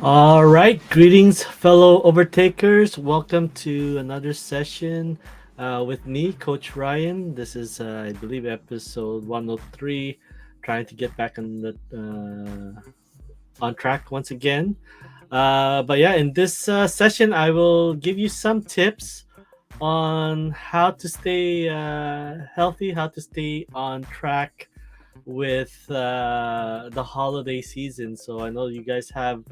All right, greetings, fellow overtakers. Welcome to another session with me, Coach Ryan. This is, I believe, episode 103. Trying to get back on track once again. But yeah, in this session, I will give you some tips on how to stay healthy, how to stay on track with the holiday season. So I know you guys have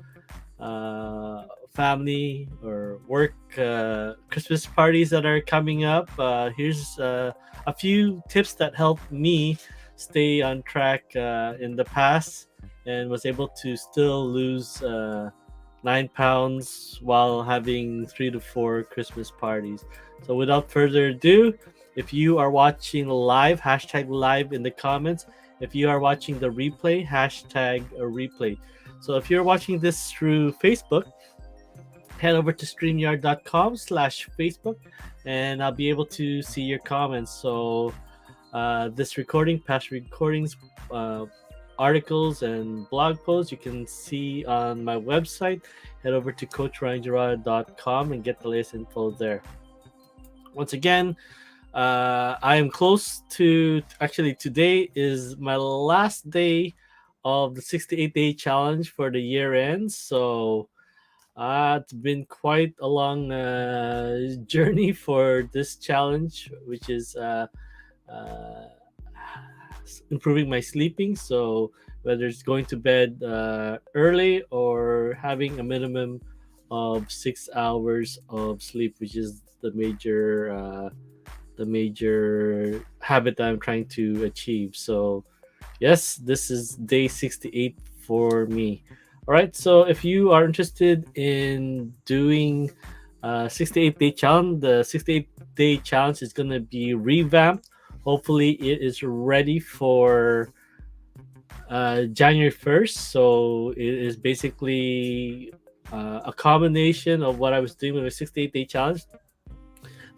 family or work Christmas parties that are coming up. Here's a few tips that helped me stay on track in the past and was able to still lose 9 pounds while having 3 to 4 Christmas parties. So, without further ado, if you are watching live, hashtag live in the comments. If you are watching the replay, hashtag a replay. So if you're watching this through Facebook, head over to streamyard.com/Facebook and I'll be able to see your comments. So this recording, past recordings, articles, and blog posts you can see on my website. Head over to coachryangerada.com and get the latest info there. Once again, I am close to, actually, today is my last day of the 68-day challenge for the year end. So it's been quite a long journey for this challenge, which is uh, improving my sleeping. So whether it's going to bed early or having a minimum of 6 hours of sleep, which is the major habit that I'm trying to achieve. So yes, this is day 68 for me. All right, so if you are interested in doing 68-day challenge, the 68-day challenge is going to be revamped. Hopefully it is ready for January 1st. So it is basically a combination of what I was doing with a 68-day challenge,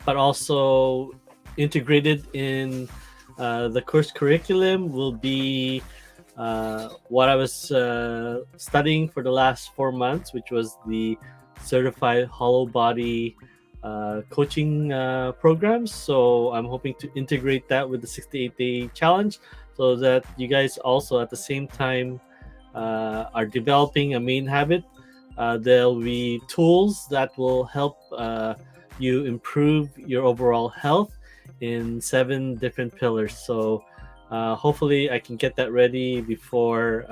but also integrated in the course curriculum will be what I was studying for the last 4 months, which was the certified holobody coaching programs. So I'm hoping to integrate that with the 68-day challenge so that you guys also at the same time are developing a main habit. There'll be tools that will help you improve your overall health in 7 different pillars. So hopefully I can get that ready before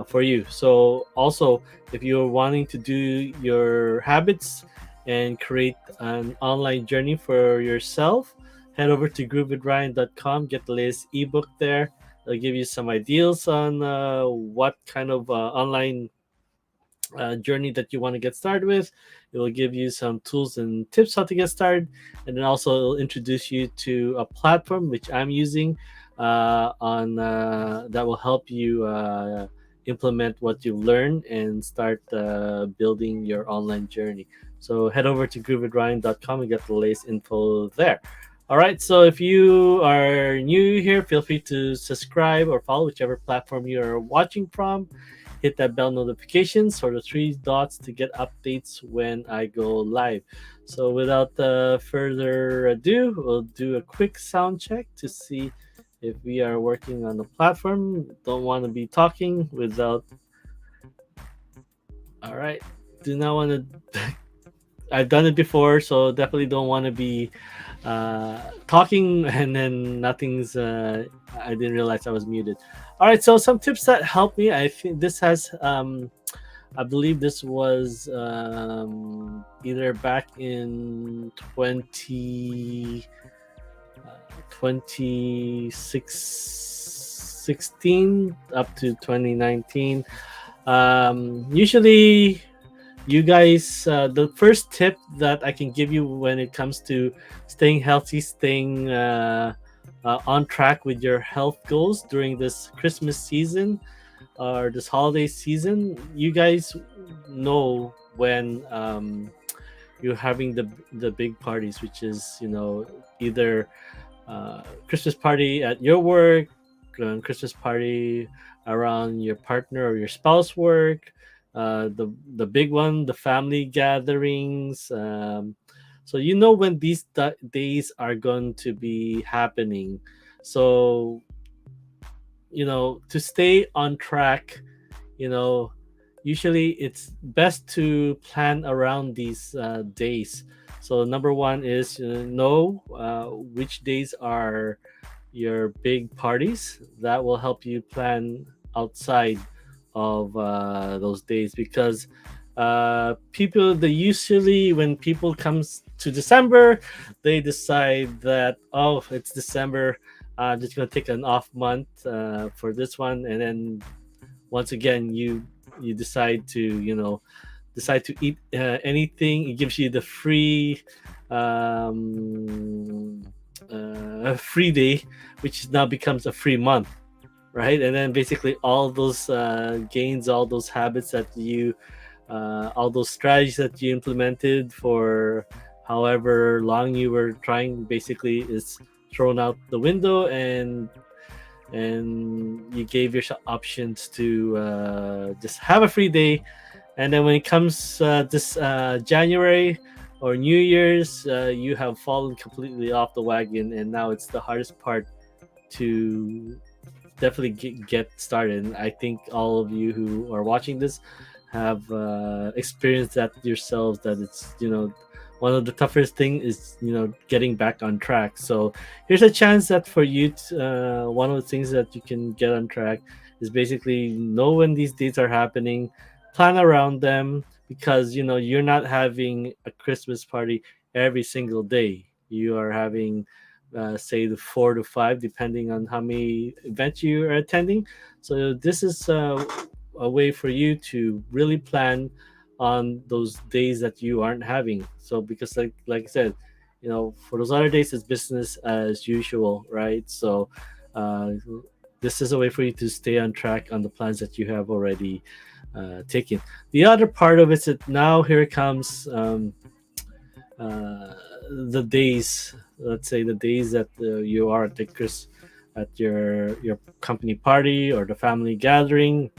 for you. So also, if you're wanting to do your habits and create an online journey for yourself, head over to groovewithryan.com, get the latest ebook there. It'll give you some ideas on what kind of online journey that you want to get started with. It will give you some tools and tips how to get started, and then also it'll introduce you to a platform which I'm using on that will help you implement what you learn and start building your online journey. So head over to groovewithryan.com and get the latest info there. All right, so if you are new here, feel free to subscribe or follow whichever platform you are watching from. Hit that bell notifications or the 3 dots to get updates when I go live. So without further ado, we'll do a quick sound check to see if we are working on the platform. Don't want to be talking without. All right, do not want to. I've done it before, so definitely don't want to be talking and then nothing's. I didn't realize I was muted. All right, so some tips that helped me. I think this has. I believe this was either back in 2016 up to 2019. Usually you guys, the first tip that I can give you when it comes to staying healthy, staying on track with your health goals during this Christmas season or this holiday season, you guys know when you're having the big parties, which is either Christmas party at your work, Christmas party around your partner or your spouse work, the big one, the family gatherings. So you know when these days are going to be happening. So to stay on track, you know, usually it's best to plan around these days. So number one is know which days are your big parties. That will help you plan outside of those days, because people, they usually, when people comes to December, they decide that, oh, it's December, I'm just gonna take an off month for this one, and then once again you decide to eat anything. It gives you the um, free day, which now becomes a free month, right? And then basically all those gains, all those habits that all those strategies that you implemented for however long you were trying, basically is thrown out the window, and you gave yourself options to just have a free day. And then when it comes this January or New Year's, you have fallen completely off the wagon, and now it's the hardest part to definitely get started. And I think all of you who are watching this have experienced that yourselves, that it's one of the toughest thing is getting back on track. So here's a chance that for you one of the things that you can get on track is basically know when these dates are happening, plan around them, because you're not having a Christmas party every single day. You are having say the 4 to 5, depending on how many events you are attending. So this is a way for you to really plan on those days that you aren't having. So because like I said, for those other days it's business as usual, right? So uh, this is a way for you to stay on track on the plans that you have already taken. The other part of it is that now here it comes, uh, the days. Let's say the days that you are at your company party or the family gathering.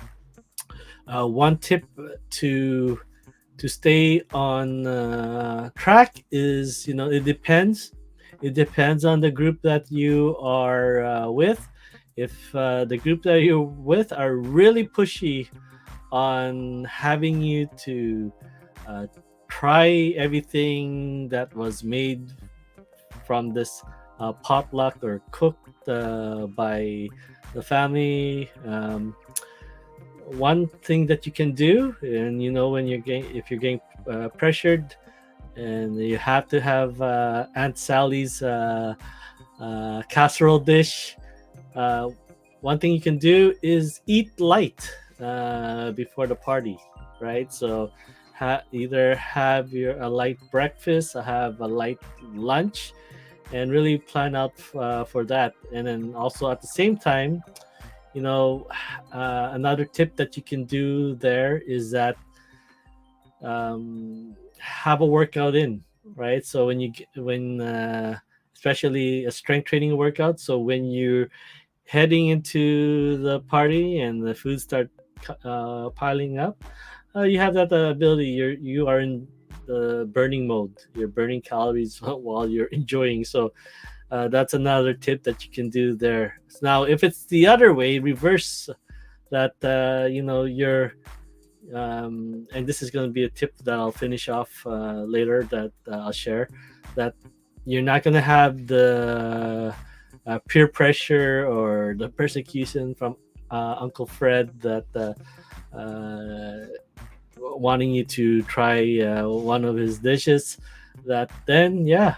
One tip to stay on track is, it depends on the group that you are with. If the group that you're with are really pushy on having you to uh, try everything that was made from this potluck or cooked by the family, one thing that you can do, and when if you're getting pressured and you have to have Aunt Sally's casserole dish, uh, one thing you can do is eat light before the party, right? So either have a light breakfast or have a light lunch, and really plan out for that. And then also at the same time, another tip that you can do there is that have a workout in, right? So when especially a strength training workout, so when you're heading into the party and the food start piling up, you have that ability. You are in the burning mode. You're burning calories while you're enjoying. So that's another tip that you can do there. Now, if it's the other way, reverse that, you're, and this is going to be a tip that I'll finish off later, that I'll share, that you're not going to have the peer pressure or the persecution from Uncle Fred that wanting you to try one of his dishes. That then, yeah.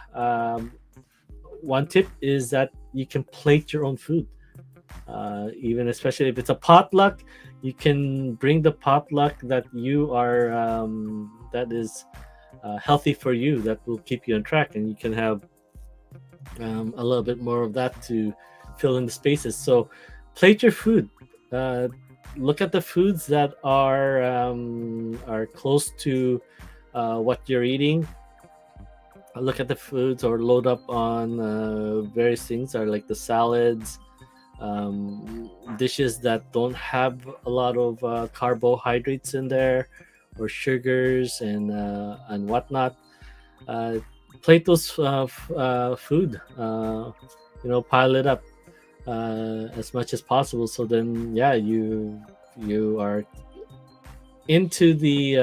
One tip is that you can plate your own food. Even especially if it's a potluck, you can bring the potluck that you are that is healthy for you, that will keep you on track, and you can have a little bit more of that to fill in the spaces. So plate your food. Look at the foods that are close to what you're eating. Look at the foods, or load up on various things, are like the salads, dishes that don't have a lot of carbohydrates in there or sugars and whatnot. uh, Plate those food, pile it up as much as possible, so then yeah, you are into the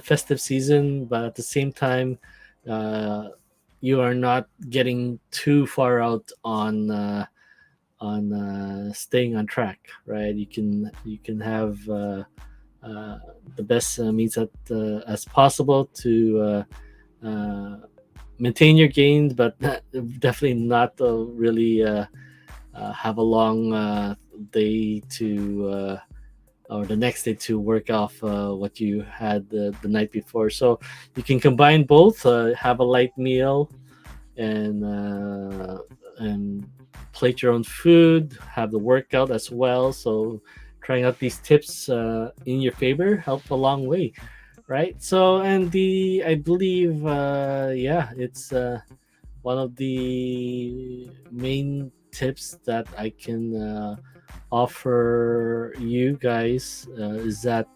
festive season, but at the same time, uh, you are not getting too far out on staying on track, right? You can have uh, the best means as possible to maintain your gains, but definitely not really have a long day to or the next day to work off what you had the night before. So you can combine both, have a light meal and plate your own food, have the workout as well. So trying out these tips in your favor help a long way, right? So and the I believe yeah, it's one of the main tips that I can offer you guys is that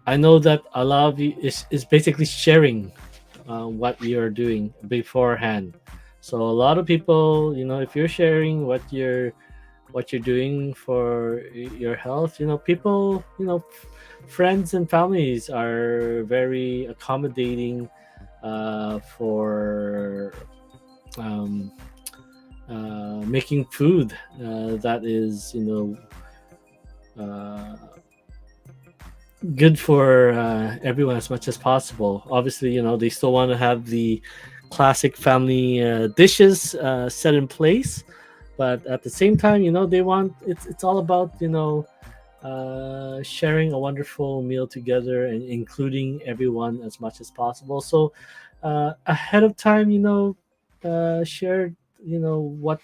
I know that a lot of you is basically sharing what you're doing beforehand. So a lot of people, if you're sharing what you're doing for your health, people, friends and families are very accommodating for um, making food that is, uh, good for everyone as much as possible. Obviously, they still want to have the classic family dishes set in place, but at the same time, they want it's all about sharing a wonderful meal together and including everyone as much as possible. So ahead of time, share what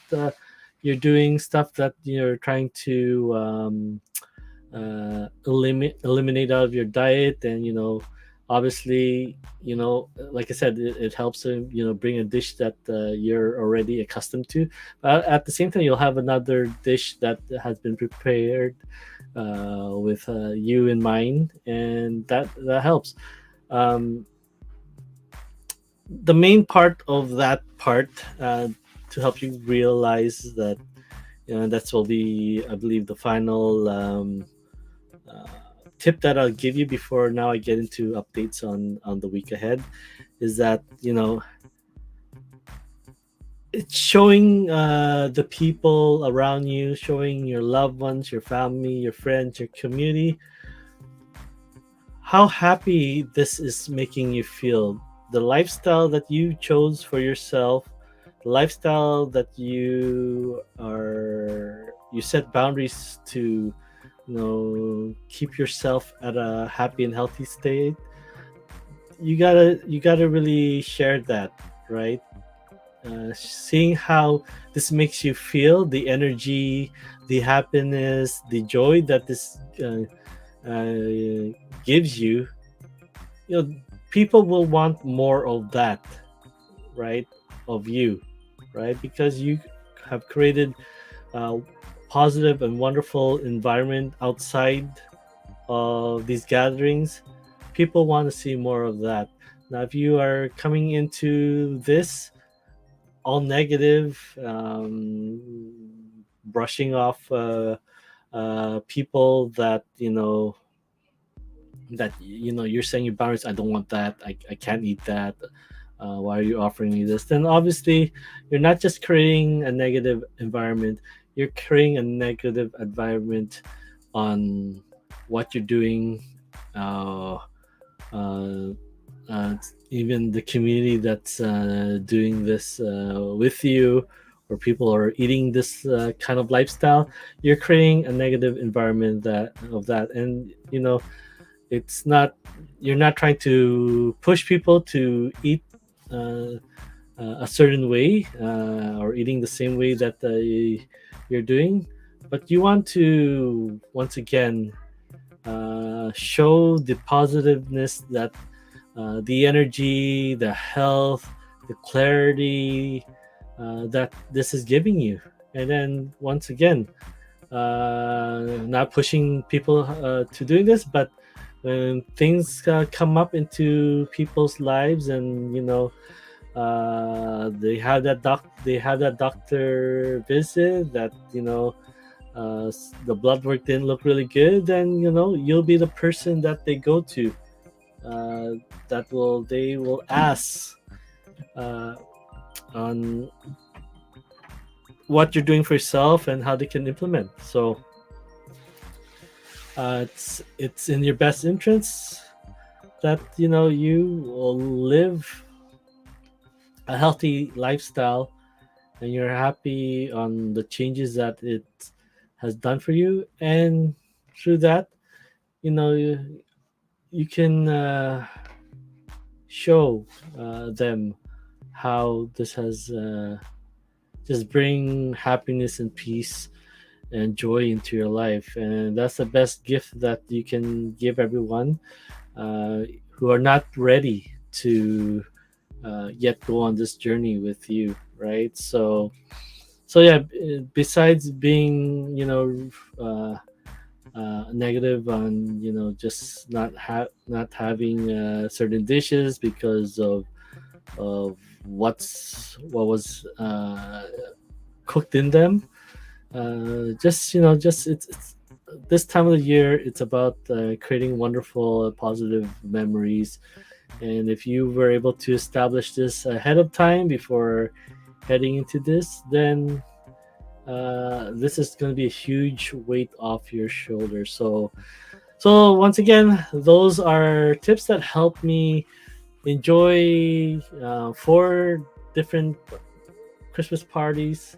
you're doing, stuff that you're trying to eliminate out of your diet, and obviously, like I said, it helps to bring a dish that you're already accustomed to, but at the same time you'll have another dish that has been prepared with you in mind, and that helps. um, the main part of that part to help you realize that, that's will be, I believe, the final uh, tip that I'll give you before now I get into updates on the week ahead, is that it's showing the people around you, showing your loved ones, your family, your friends, your community, how happy this is making you feel. The lifestyle that you chose for yourself, the lifestyle that you set boundaries to, keep yourself at a happy and healthy state. You gotta really share that, right? Seeing how this makes you feel, the energy, the happiness, the joy that this gives you, people will want more of that, right? Of you, right? Because you have created a positive and wonderful environment outside of these gatherings. People want to see more of that. Now, if you are coming into this all negative, brushing off people that you're saying your boundaries, I don't want that, I can't eat that, why are you offering me this, then obviously you're not just creating a negative environment, you're creating a negative environment on what you're doing, uh, uh, uh, even the community that's doing this with you, or people are eating this kind of lifestyle. You're creating a negative environment that, and it's not, you're not trying to push people to eat uh, a certain way, or eating the same way that you're doing, but you want to once again show the positiveness that the energy, the health, the clarity, that this is giving you. And then once again, not pushing people to doing this, but when things come up into people's lives, and they have that doctor visit that the blood work didn't look really good, then you'll be the person that they go to, uh, that will they will ask uh, on what you're doing for yourself and how they can implement. So it's in your best interest that you will live a healthy lifestyle, and you're happy on the changes that it has done for you, and through that, you can show them how this has just bring happiness and peace and joy into your life. And that's the best gift that you can give everyone uh, who are not ready to yet go on this journey with you, right? So yeah, besides being negative on just not having certain dishes because of what was cooked in them, just it's this time of the year, it's about creating wonderful positive memories. And if you were able to establish this ahead of time before heading into this, then this is going to be a huge weight off your shoulders. So once again, those are tips that help me enjoy 4 different Christmas parties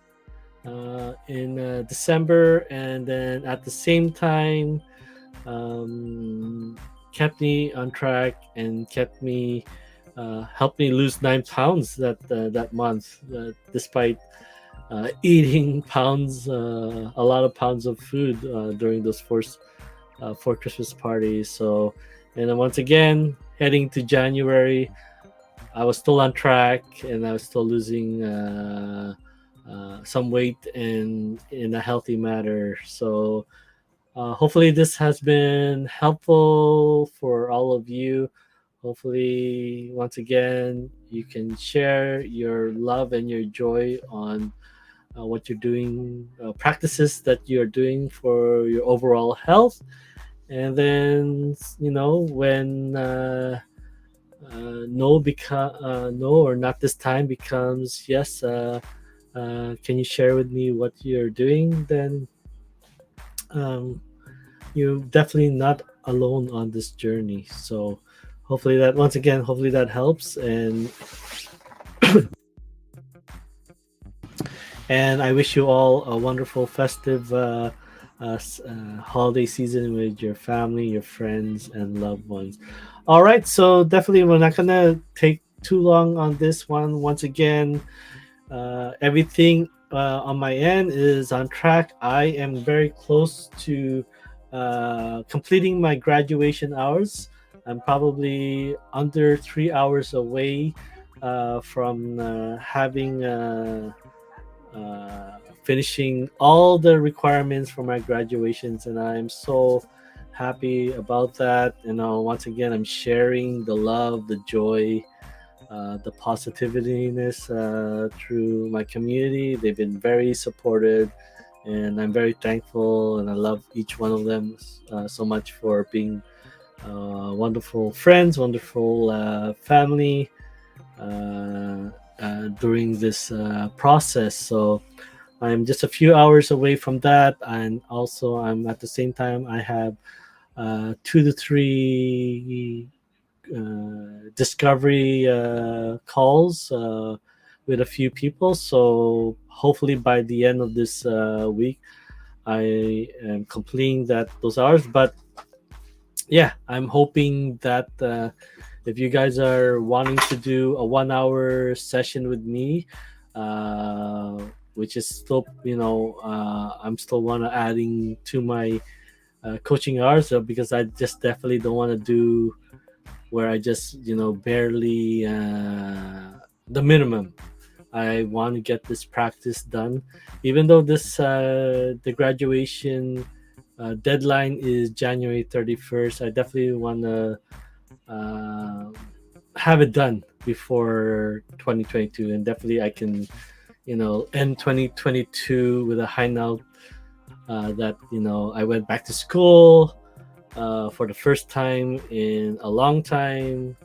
in December, and then at the same time, um, kept me on track and kept me helped me lose 9 pounds that month, despite eating a lot of pounds of food during those 4 Christmas parties. So, and then once again, heading to January, I was still on track, and I was still losing some weight in a healthy manner. So hopefully this has been helpful for all of you. Hopefully, once again, you can share your love and your joy on what you're doing, practices that you're doing for your overall health. And then, when no or not this time becomes yes, can you share with me what you're doing? Then um, you're definitely not alone on this journey. So hopefully that helps. And I wish you all a wonderful festive holiday season with your family, your friends, and loved ones. All right, so definitely we're not gonna take too long on this one. Once again, everything on my end is on track. I am very close to completing my graduation hours. I'm probably under 3 hours away from having finishing all the requirements for my graduations, and I'm so happy about that. Once again, I'm sharing the love, the joy, the positivityness through my community. They've been very supportive, and I'm very thankful, and I love each one of them so much for being wonderful friends, wonderful family during this process. So I'm just a few hours away from that, and also I'm at the same time I have 2 to 3 discovery calls with a few people. So hopefully by the end of this week, I am completing those hours. But yeah, I'm hoping that if you guys are wanting to do a 1 hour session with me, which is still, I'm still want to adding to my coaching hours, because I just definitely don't want to do where I just barely the minimum. I want to get this practice done, even though this the graduation deadline is January 31st. I definitely want to uh, have it done before 2022, and definitely I can, end 2022 with a high note, that I went back to school for the first time in a long time,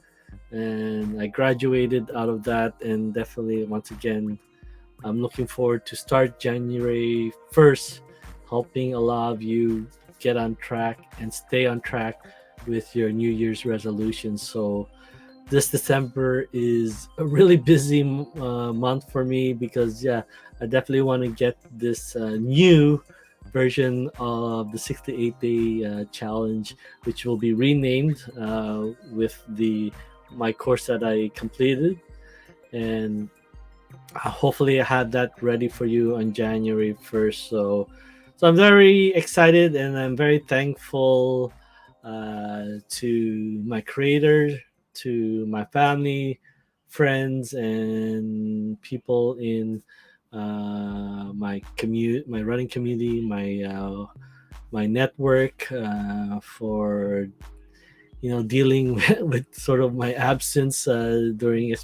and I graduated out of that. And definitely, once again, I'm looking forward to start January 1st, helping a lot of you get on track and stay on track with your New Year's resolutions. So this December is a really busy month for me, because yeah, I definitely want to get this new version of the 68-day challenge, which will be renamed with the my course that I completed, and hopefully I had that ready for you on January 1st. So I'm very excited, and I'm very thankful to my creator, to my family, friends, and people in my running community, my network, for dealing with sort of my absence during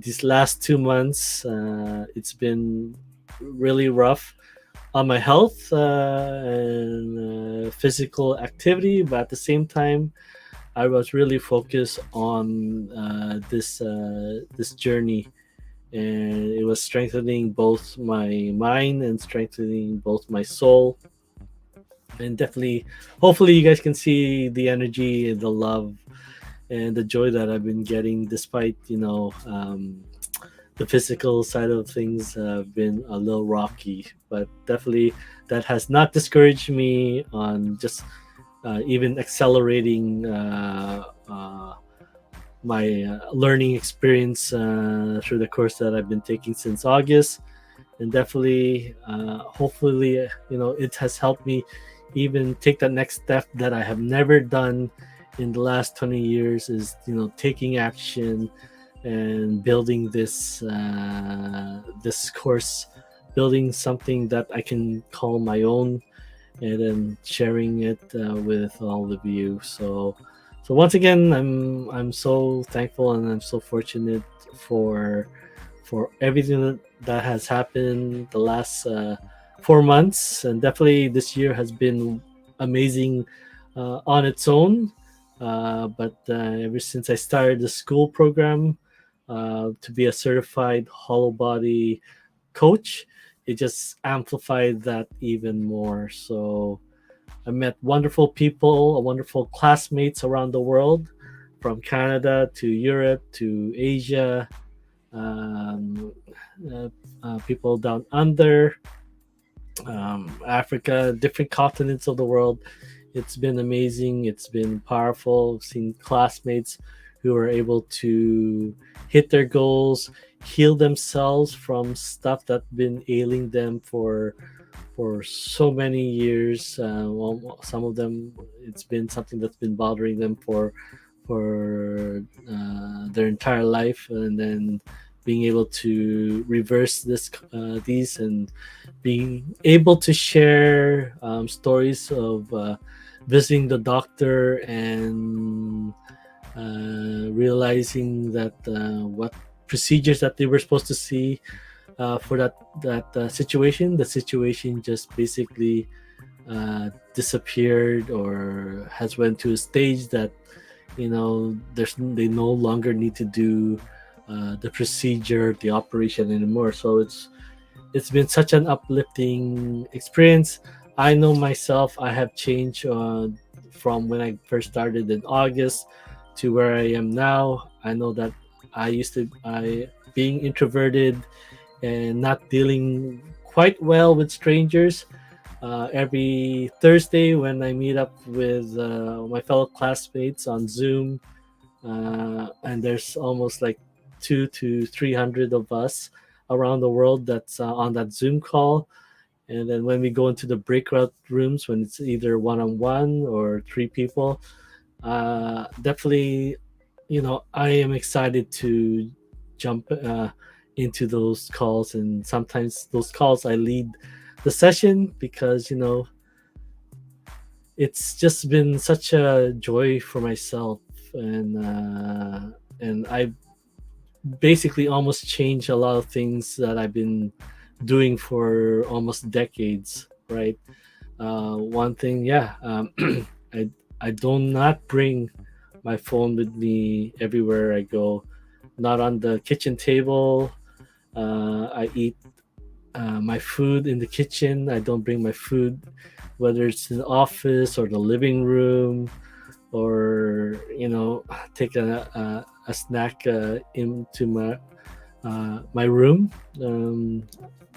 these last 2 months. It's been really rough on my health and physical activity, but at the same time, I was really focused on this journey, and it was strengthening both my mind and strengthening both my soul. And definitely, hopefully, you guys can see the energy, the love, and the joy that I've been getting, despite the physical side of things have been a little rocky. But definitely, that has not discouraged me on just even accelerating my learning experience through the course that I've been taking since August. And definitely, hopefully, it has helped me even take that next step that I have never done in the last 20 years, is taking action and building this course, building something that I can call my own, and then sharing it with all of you. So once again, I'm so thankful, and I'm so fortunate for everything that has happened the last 4 months. And definitely this year has been amazing on its own. But ever since I started the school program to be a certified holobody coach, it just amplified that even more. So I met wonderful people, wonderful classmates around the world, from Canada to Europe to Asia, um, people down under, Africa, different continents of the world. It's been amazing. It's been powerful. I've seen classmates who are able to hit their goals, heal themselves from stuff that's been ailing them for so many years. Well, some of them, it's been something that's been bothering them for their entire life, and then being able to reverse these, and being able to share stories of visiting the doctor, and realizing that what procedures that they were supposed to see for that situation, the situation just basically disappeared, or has went to a stage that they no longer need to do the procedure, the operation anymore. So it's been such an uplifting experience. I know myself, I have changed from when I first started in August to where I am now. I know that I being introverted and not dealing quite well with strangers. Every Thursday, when I meet up with my fellow classmates on Zoom, and there's almost like 200 to 300 of us around the world that's on that Zoom call. And then when we go into the breakout rooms, when it's either one-on-one or three people, definitely, I am excited to jump into those calls, and sometimes those calls I lead the session because it's just been such a joy for myself, and I basically almost changed a lot of things that I've been doing for almost decades, right? One thing, yeah, I I do not bring my phone with me everywhere I go. Not on the kitchen table. I eat my food in the kitchen. I don't bring my food, whether it's in the office or the living room, or take a snack into my room.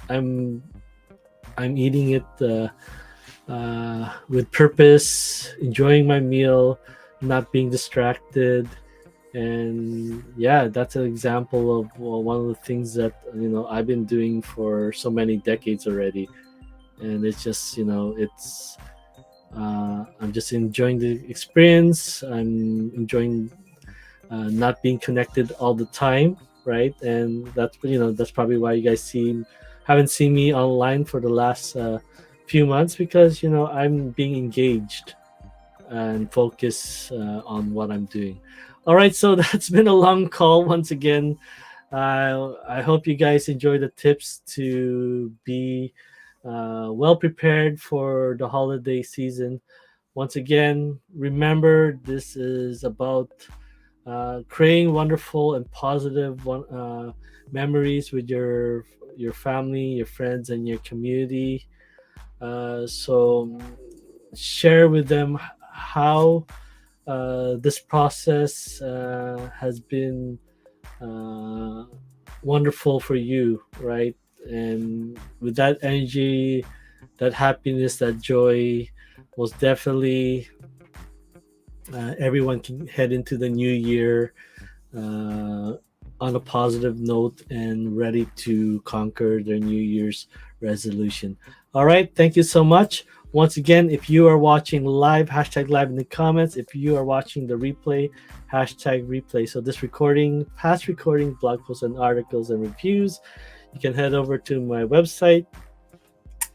I'm I'm eating it with purpose, enjoying my meal, not being distracted. And yeah, that's an example of one of the things that I've been doing for so many decades already. And it's just I'm just enjoying the experience. I'm enjoying not being connected all the time, right? And that's probably why you guys haven't seen me online for the last few months, because I'm being engaged and focus on what I'm doing. All right, so that's been a long call once again. I hope you guys enjoy the tips to be well prepared for the holiday season. Once again, remember this is about creating wonderful and positive memories with your family, your friends, and your community. So share with them how this process has been uh, wonderful for you, right? And with that energy, that happiness, that joy, most definitely, everyone can head into the new year uh, on a positive note and ready to conquer their New Year's resolution. All right, thank you so much. Once again, if you are watching live, hashtag live in the comments. If you are watching the replay, hashtag replay. So this recording, past recording, blog posts and articles and reviews, you can head over to my website,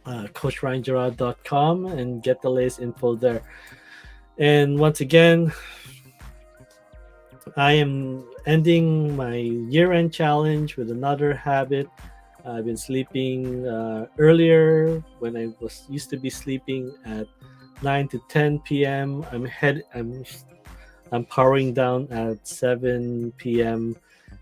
coachryangerard.com, and get the latest info there. And once again, I am ending my year-end challenge with another habit. I've been sleeping earlier when I was used to be sleeping at 9 to 10 p.m. I'm powering down at 7 p.m.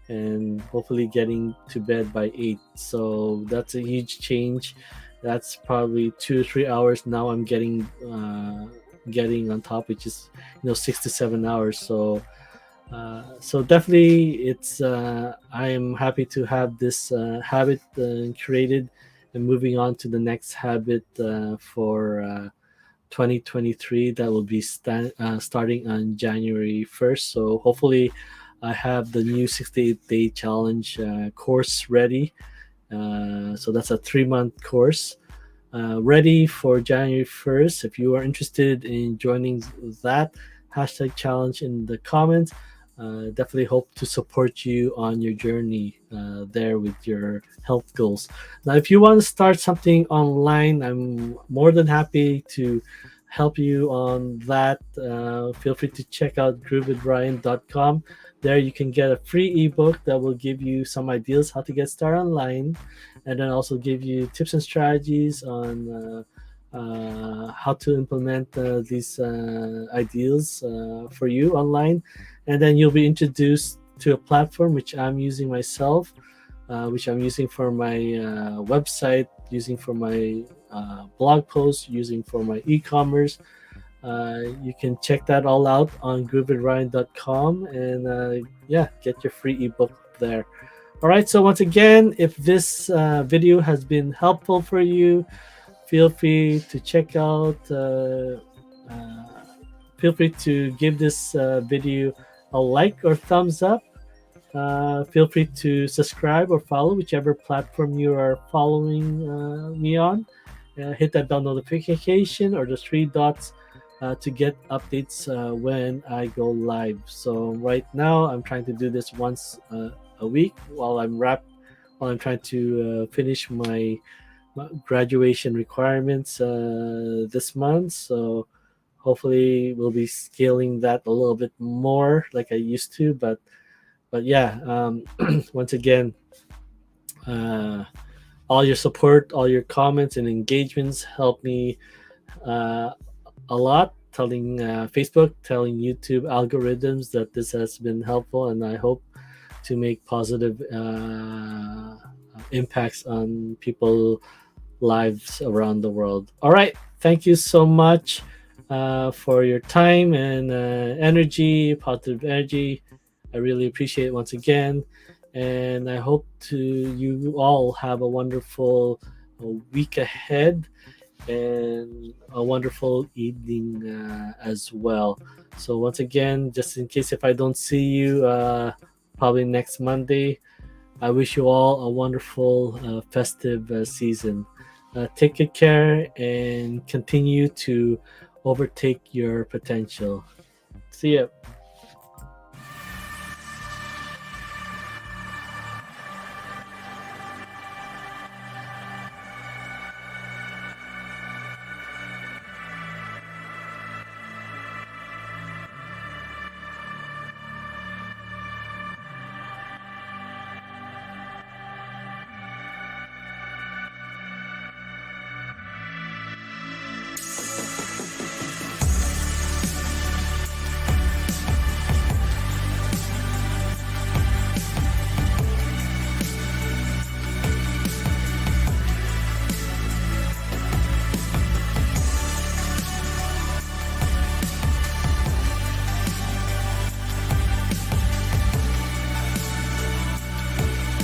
and hopefully getting to bed by 8. So that's a huge change. That's probably 2 or 3 hours now. I'm getting on top, which is 6 to 7 hours. So definitely, it's I am happy to have this habit created, and moving on to the next habit for 2023 that will be starting on January 1st. So hopefully, I have the new 68-day challenge course ready. So that's a 3-month course. Ready for January 1st. If you are interested in joining that, hashtag challenge in the comments. Definitely hope to support you on your journey there with your health goals. Now, if you want to start something online, I'm more than happy to help you on that. Feel free to check out groovewithryan.com. There you can get a free ebook that will give you some ideas how to get started online, and then also give you tips and strategies on how to implement these ideas for you online. And then you'll be introduced to a platform which I'm using myself, which I'm using for my website, using for my blog posts, using for my e-commerce. You can check that all out on groovewithryan.com, and yeah, get your free ebook there. All right, so once again, if this video has been helpful for you, feel free to check out feel free to give this video a like or thumbs up. Feel free to subscribe or follow whichever platform you are following me on. Hit that bell notification or the 3 dots to get updates when I go live. So right now I'm trying to do this once a week while I'm trying to finish my graduation requirements this month. So hopefully we'll be scaling that a little bit more like I used to. But yeah, once again, uh, all your support, all your comments and engagements help me uh, a lot. Telling Facebook, telling YouTube algorithms that this has been helpful, and I hope to make positive impacts on people lives around the world. All right. Thank you so much for your time and energy, positive energy. I really appreciate it once again. And I hope to you all have a wonderful week ahead and a wonderful evening as well. So once again, just in case if I don't see you, probably next Monday, I wish you all a wonderful festive season. Take good care and continue to overtake your potential. See ya.